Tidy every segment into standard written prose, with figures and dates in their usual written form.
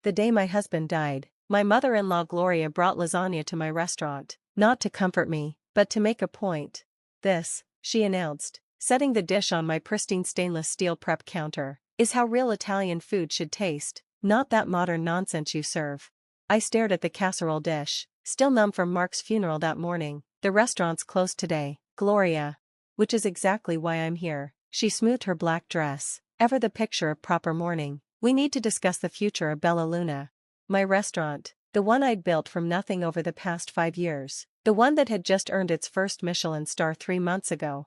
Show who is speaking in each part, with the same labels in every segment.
Speaker 1: The day my husband died, my mother-in-law Gloria brought lasagna to my restaurant, not to comfort me, but to make a point. This, she announced, setting the dish on my pristine stainless steel prep counter, is how real Italian food should taste, not that modern nonsense you serve. I stared at the casserole dish, still numb from Mark's funeral that morning. The restaurant's closed today, Gloria. Which is exactly why I'm here. She smoothed her black dress, ever the picture of proper mourning. We need to discuss the future of Bella Luna. My restaurant, the one I'd built from nothing over the past 5 years, the one that had just earned its first Michelin star 3 months ago.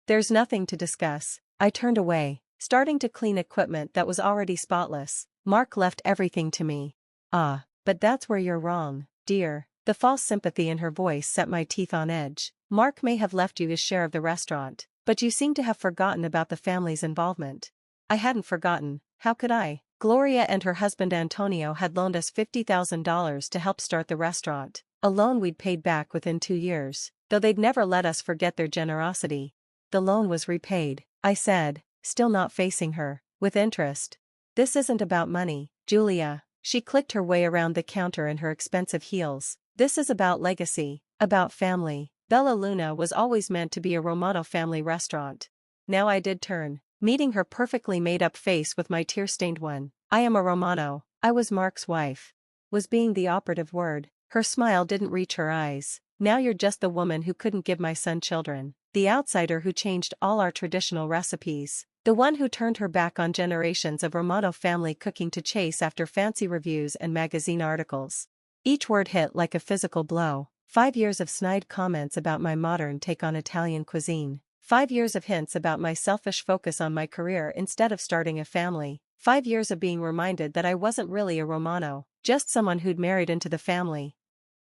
Speaker 1: There's nothing to discuss. I turned away, starting to clean equipment that was already spotless. Mark left everything to me. Ah, but that's where you're wrong, dear. The false sympathy in her voice set my teeth on edge. Mark may have left you his share of the restaurant, but you seem to have forgotten about the family's involvement. I hadn't forgotten, how could I? Gloria and her husband Antonio had loaned us $50,000 to help start the restaurant, a loan we'd paid back within 2 years, though they'd never let us forget their generosity. The loan was repaid, I said, still not facing her, with interest. This isn't about money, Julia. She clicked her way around the counter in her expensive heels. This is about legacy, about family. Bella Luna was always meant to be a Romano family restaurant. Now I did turn, meeting her perfectly made-up face with my tear-stained one. I am a Romano. I was Mark's wife. Was being the operative word. Her smile didn't reach her eyes. Now you're just the woman who couldn't give my son children. The outsider who changed all our traditional recipes. The one who turned her back on generations of Romano family cooking to chase after fancy reviews and magazine articles. Each word hit like a physical blow. 5 years of snide comments about my modern take on Italian cuisine. 5 years of hints about my selfish focus on my career instead of starting a family. 5 years of being reminded that I wasn't really a Romano, just someone who'd married into the family.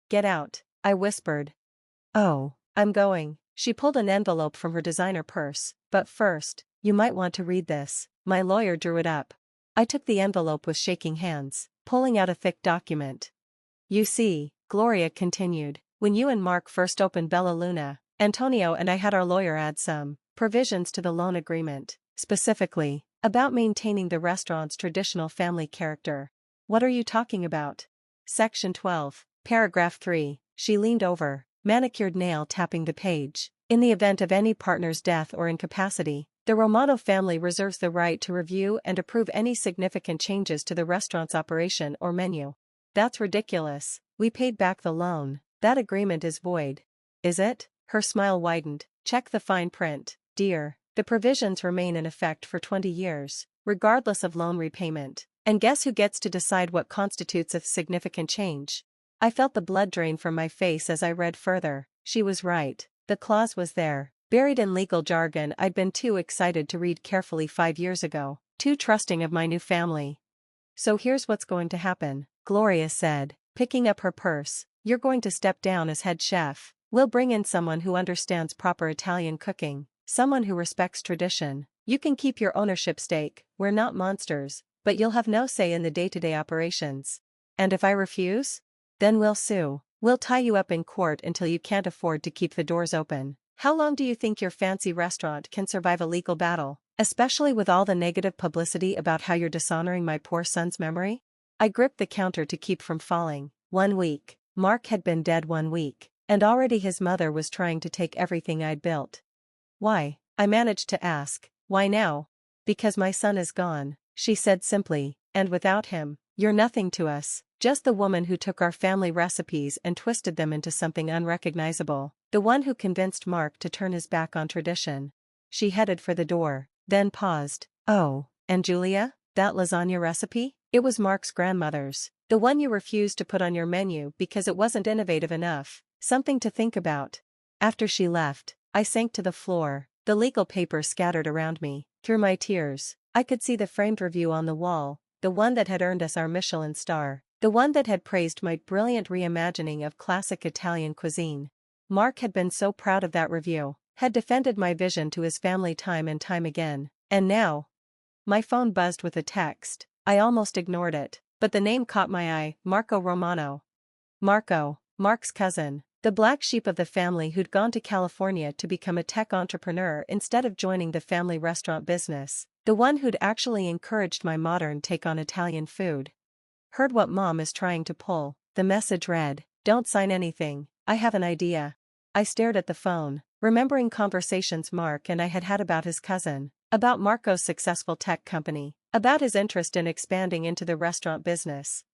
Speaker 1: Get out, I whispered. Oh, I'm going. She pulled an envelope from her designer purse. But first, you might want to read this. My lawyer drew it up. I took the envelope with shaking hands, pulling out a thick document. You see, Gloria continued, when you and Mark first opened Bella Luna, Antonio and I had our lawyer add some provisions to the loan agreement, specifically about maintaining the restaurant's traditional family character. What are you talking about? Section 12, paragraph 3. She leaned over, manicured nail tapping the page. In the event of any partner's death or incapacity, the Romano family reserves the right to review and approve any significant changes to the restaurant's operation or menu. That's ridiculous. We paid back the loan. That agreement is void. Is it? Her smile widened. Check the fine print, dear. The provisions remain in effect for 20 years, regardless of loan repayment. And guess who gets to decide what constitutes a significant change? I felt the blood drain from my face as I read further. She was right. The clause was there, buried in legal jargon I'd been too excited to read carefully 5 years ago, too trusting of my new family. So here's what's going to happen, Gloria said, picking up her purse. You're going to step down as head chef. We'll bring in someone who understands proper Italian cooking, someone who respects tradition. You can keep your ownership stake. We're not monsters, but you'll have no say in the day-to-day operations. And if I refuse? Then we'll sue. We'll tie you up in court until you can't afford to keep the doors open. How long do you think your fancy restaurant can survive a legal battle, especially with all the negative publicity about how you're dishonoring my poor son's memory? I gripped the counter to keep from falling. 1 week. Mark had been dead 1 week, and already his mother was trying to take everything I'd built. Why? I managed to ask. Why now? Because my son is gone, she said simply, and without him, you're nothing to us, just the woman who took our family recipes and twisted them into something unrecognizable, the one who convinced Mark to turn his back on tradition. She headed for the door, then paused. Oh, and Julia? That lasagna recipe? It was Mark's grandmother's, the one you refused to put on your menu because it wasn't innovative enough. Something to think about. After she left, I sank to the floor, the legal papers scattered around me. Through my tears, I could see the framed review on the wall, the one that had earned us our Michelin star, the one that had praised my brilliant reimagining of classic Italian cuisine. Mark had been so proud of that review, had defended my vision to his family time and time again, and now? My phone buzzed with a text. I almost ignored it, but the name caught my eye. Marco Romano. Marco, Mark's cousin, the black sheep of the family who'd gone to California to become a tech entrepreneur instead of joining the family restaurant business, the one who'd actually encouraged my modern take on Italian food. Heard what mom is trying to pull. The message read, "Don't sign anything, I have an idea." I stared at the phone, remembering conversations Mark and I had had about his cousin, about Marco's successful tech company, about his interest in expanding into the restaurant business,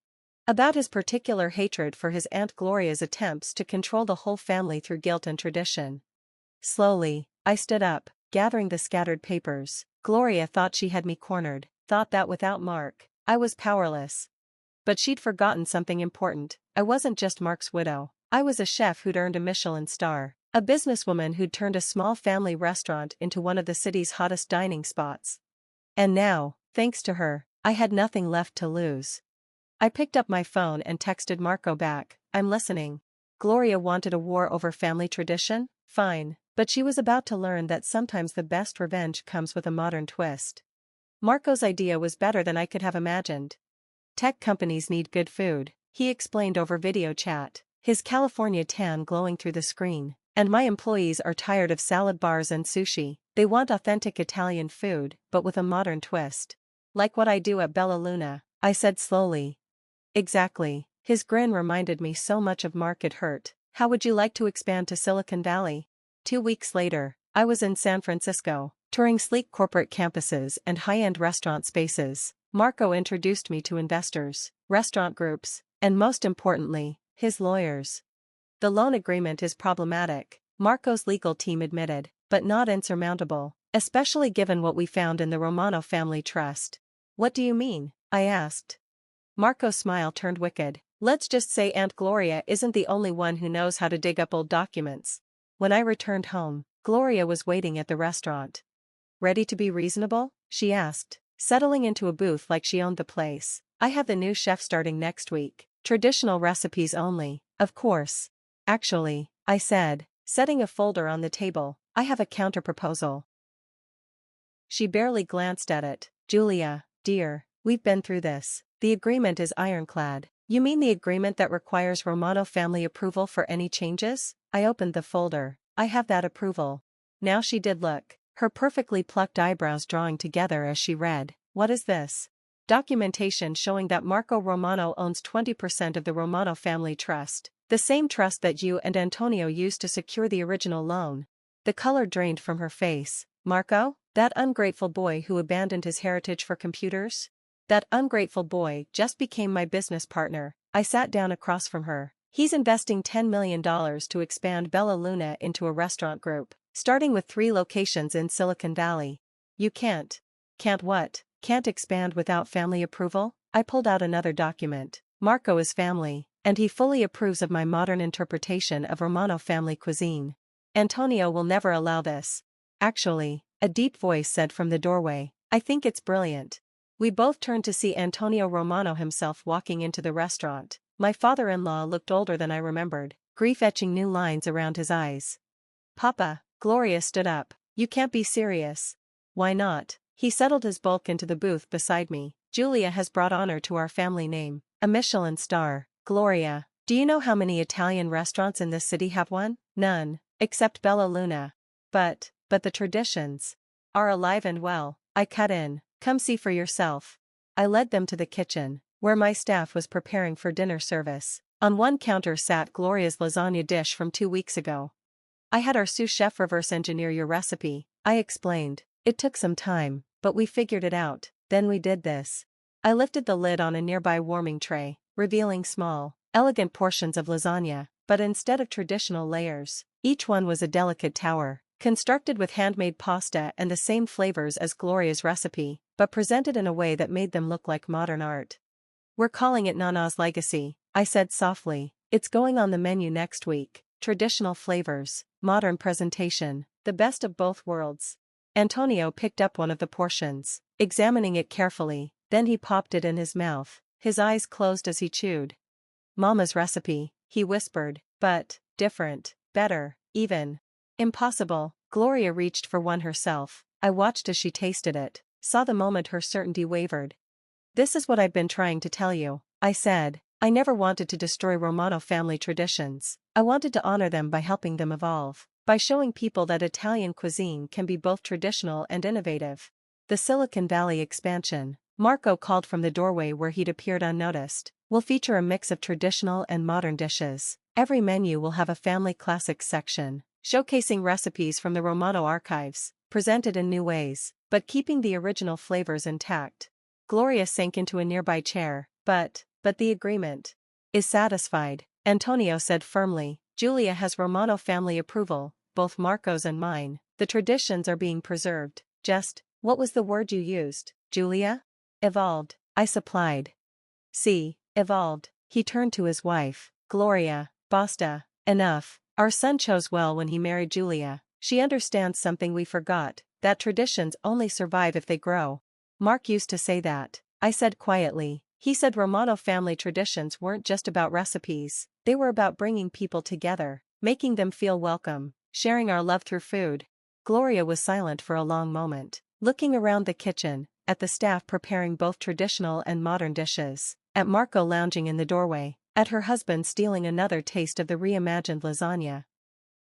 Speaker 1: about his particular hatred for his Aunt Gloria's attempts to control the whole family through guilt and tradition. Slowly, I stood up, gathering the scattered papers. Gloria thought she had me cornered, thought that without Mark, I was powerless. But she'd forgotten something important. I wasn't just Mark's widow. I was a chef who'd earned a Michelin star, a businesswoman who'd turned a small family restaurant into one of the city's hottest dining spots. And now, thanks to her, I had nothing left to lose. I picked up my phone and texted Marco back, "I'm listening." Gloria wanted a war over family tradition? Fine, but she was about to learn that sometimes the best revenge comes with a modern twist. Marco's idea was better than I could have imagined. Tech companies need good food, he explained over video chat, his California tan glowing through the screen. And my employees are tired of salad bars and sushi. They want authentic Italian food, but with a modern twist. Like what I do at Bella Luna, I said slowly. Exactly. His grin reminded me so much of Mark it hurt. How would you like to expand to Silicon Valley? 2 weeks later, I was in San Francisco, touring sleek corporate campuses and high-end restaurant spaces. Marco introduced me to investors, restaurant groups, and most importantly, his lawyers. The loan agreement is problematic, Marco's legal team admitted, but not insurmountable, especially given what we found in the Romano family trust. What do you mean? I asked. Marco's smile turned wicked. Let's just say Aunt Gloria isn't the only one who knows how to dig up old documents. When I returned home, Gloria was waiting at the restaurant. Ready to be reasonable? She asked, settling into a booth like she owned the place. I have the new chef starting next week. Traditional recipes only, of course. Actually, I said, setting a folder on the table, I have a counterproposal. She barely glanced at it. Julia, dear, we've been through this. The agreement is ironclad. You mean the agreement that requires Romano family approval for any changes? I opened the folder. I have that approval. Now she did look, her perfectly plucked eyebrows drawing together as she read. What is this? Documentation showing that Marco Romano owns 20% of the Romano family trust, the same trust that you and Antonio used to secure the original loan. The color drained from her face. Marco? That ungrateful boy who abandoned his heritage for computers? That ungrateful boy just became my business partner. I sat down across from her. He's investing $10 million to expand Bella Luna into a restaurant group, starting with 3 locations in Silicon Valley. You can't. Can't what? Can't expand without family approval? I pulled out another document. Marco is family, and he fully approves of my modern interpretation of Romano family cuisine. Antonio will never allow this. Actually, a deep voice said from the doorway, I think it's brilliant. We both turned to see Antonio Romano himself walking into the restaurant. My father-in-law looked older than I remembered, grief etching new lines around his eyes. Papa, Gloria stood up. You can't be serious. Why not? He settled his bulk into the booth beside me. Julia has brought honor to our family name, a Michelin star. Gloria, do you know how many Italian restaurants in this city have one? None, except Bella Luna. But the traditions are alive and well. I cut in. Come see for yourself. I led them to the kitchen, where my staff was preparing for dinner service. On one counter sat Gloria's lasagna dish from 2 weeks ago. I had our sous chef reverse engineer your recipe, I explained. It took some time, but we figured it out. Then we did this. I lifted the lid on a nearby warming tray, revealing small, elegant portions of lasagna, but instead of traditional layers, each one was a delicate tower, constructed with handmade pasta and the same flavors as Gloria's recipe, but presented in a way that made them look like modern art. We're calling it Nana's Legacy, I said softly. It's going on the menu next week. Traditional flavors, modern presentation, the best of both worlds. Antonio picked up one of the portions, examining it carefully, then he popped it in his mouth, his eyes closed as he chewed. Mama's recipe, he whispered, but different, better, even. Impossible. Gloria reached for one herself. I watched as she tasted it, saw the moment her certainty wavered. This is what I've been trying to tell you, I said. I never wanted to destroy Romano family traditions. I wanted to honor them by helping them evolve, by showing people that Italian cuisine can be both traditional and innovative. The Silicon Valley expansion, Marco called from the doorway where he'd appeared unnoticed. We'll feature a mix of traditional and modern dishes. Every menu will have a family classics section, showcasing recipes from the Romano archives, presented in new ways, but keeping the original flavors intact. Gloria sank into a nearby chair, but the agreement is satisfied, Antonio said firmly. Julia has Romano family approval, both Marco's and mine. The traditions are being preserved. Just, what was the word you used, Julia? Evolved, I supplied. See, evolved. He turned to his wife. Gloria, basta, enough. Our son chose well when he married Julia. She understands something we forgot, that traditions only survive if they grow. Mark used to say that, I said quietly. He said Romano family traditions weren't just about recipes, they were about bringing people together, making them feel welcome, sharing our love through food. Gloria was silent for a long moment, looking around the kitchen, at the staff preparing both traditional and modern dishes, at Marco lounging in the doorway, at her husband stealing another taste of the reimagined lasagna.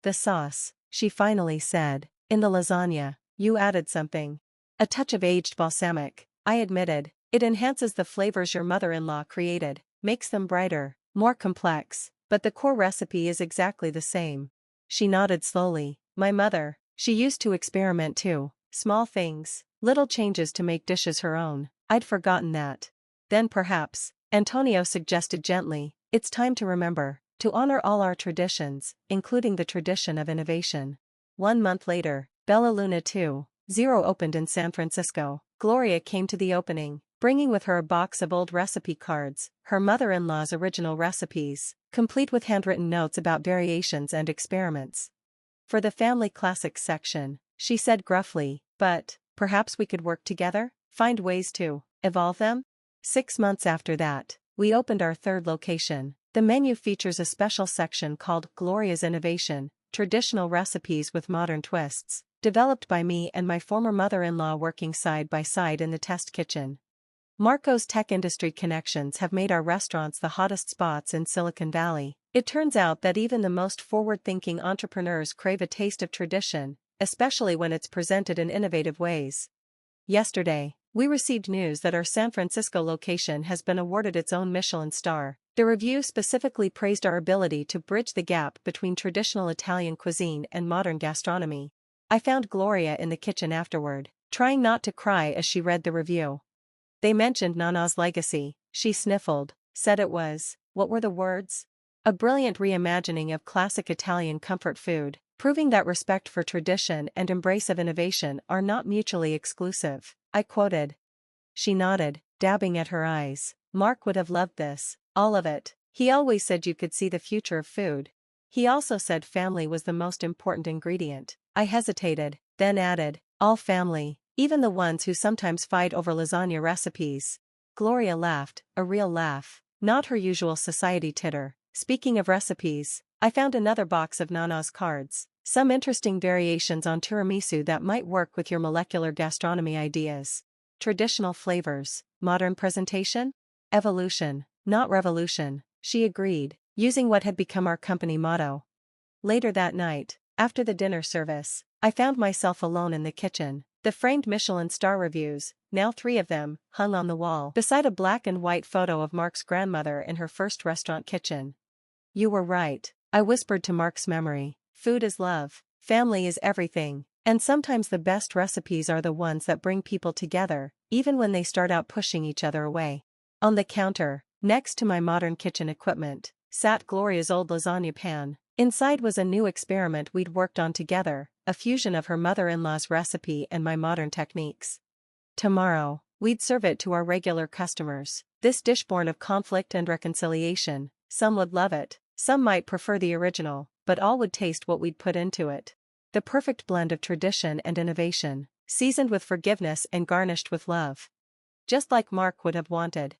Speaker 1: The sauce, she finally said, in the lasagna, you added something. A touch of aged balsamic, I admitted. It enhances the flavors your mother-in-law created, makes them brighter, more complex, but the core recipe is exactly the same. She nodded slowly. My mother, she used to experiment too, small things, little changes to make dishes her own. I'd forgotten that. Then perhaps, Antonio suggested gently, it's time to remember, to honor all our traditions, including the tradition of innovation. 1 month later, Bella Luna 2.0 opened in San Francisco. Gloria came to the opening, bringing with her a box of old recipe cards, her mother-in-law's original recipes, complete with handwritten notes about variations and experiments. For the family classics section, she said gruffly, but perhaps we could work together, find ways to evolve them? 6 months after that, we opened our third location. The menu features a special section called Gloria's Innovation, traditional recipes with modern twists, developed by me and my former mother-in-law working side by side in the test kitchen. Marco's tech industry connections have made our restaurants the hottest spots in Silicon Valley. It turns out that even the most forward-thinking entrepreneurs crave a taste of tradition, especially when it's presented in innovative ways. Yesterday, we received news that our San Francisco location has been awarded its own Michelin star. The review specifically praised our ability to bridge the gap between traditional Italian cuisine and modern gastronomy. I found Gloria in the kitchen afterward, trying not to cry as she read the review. They mentioned Nana's legacy, she sniffled, said it was, what were the words? A brilliant reimagining of classic Italian comfort food, proving that respect for tradition and embrace of innovation are not mutually exclusive, I quoted. She nodded, dabbing at her eyes. Mark would have loved this, all of it. He always said you could see the future of food. He also said family was the most important ingredient. I hesitated, then added, all family, even the ones who sometimes fight over lasagna recipes. Gloria laughed, a real laugh, not her usual society titter. Speaking of recipes, I found another box of Nana's cards, some interesting variations on tiramisu that might work with your molecular gastronomy ideas. Traditional flavors, modern presentation? Evolution, not revolution, she agreed, using what had become our company motto. Later that night, after the dinner service, I found myself alone in the kitchen. The framed Michelin star reviews, now 3 of them, hung on the wall, beside a black and white photo of Mark's grandmother in her first restaurant kitchen. You were right, I whispered to Mark's memory. Food is love, family is everything, and sometimes the best recipes are the ones that bring people together, even when they start out pushing each other away. On the counter, next to my modern kitchen equipment, sat Gloria's old lasagna pan. Inside was a new experiment we'd worked on together, a fusion of her mother-in-law's recipe and my modern techniques. Tomorrow, we'd serve it to our regular customers. This dish born of conflict and reconciliation. Some would love it, some might prefer the original, but all would taste what we'd put into it. The perfect blend of tradition and innovation, seasoned with forgiveness and garnished with love. Just like Mark would have wanted.